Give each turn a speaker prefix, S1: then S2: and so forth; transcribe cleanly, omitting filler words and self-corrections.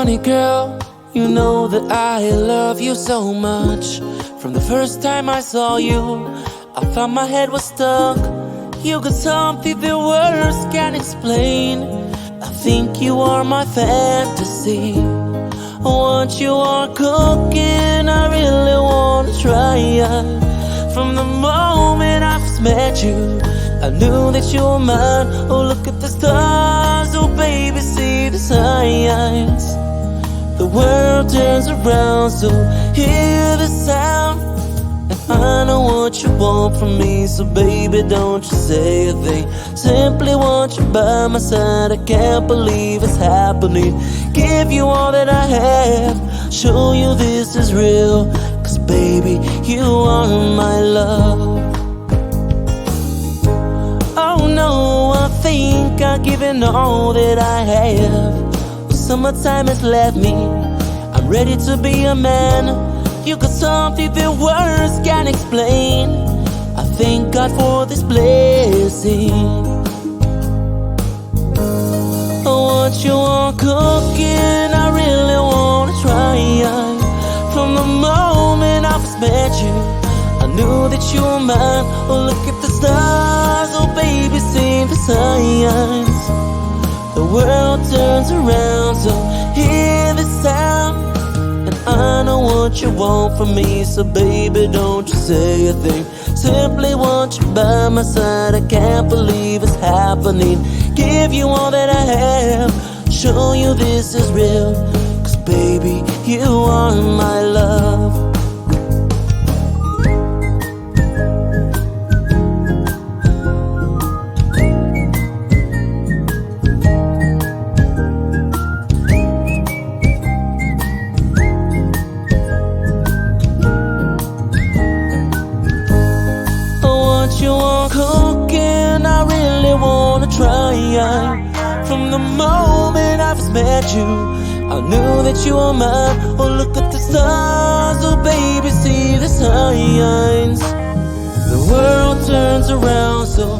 S1: Honey girl, you know that I love you so much. From the first time I saw you, I thought my head was stuck. You got something the words can't explain. I think you are my fantasy. What you are cooking, I really wanna try. From the moment I first met you, I knew that you were mine. Oh, look at the stars, oh baby, see the signs. The world turns around, so hear the sound. And I know what you want from me, so baby, don't you say a thing. Simply want you by my side, I can't believe it's happening. Give you all that I have, show you this is real. Cause baby, you are my love. Oh no, I think I've given all that I have. Summertime has left me, I'm ready to be a man. You got something that words can't explain. I thank God for this blessing. What you are cooking, I really wanna try. From the moment I first met you, I knew that you were mine. Oh, look at the stars, oh baby, see the signs. The world turns around, so hear the sound. And I know what you want from me, so baby, don't you say a thing. Simply want you by my side, I can't believe it's happening. Give you all that I have, show you this is real. Cause baby, you are my love. You are cooking, I really wanna try. From the moment I first met you, I knew that you were mine. Oh, look at the stars, oh baby, see the signs. The world turns around, so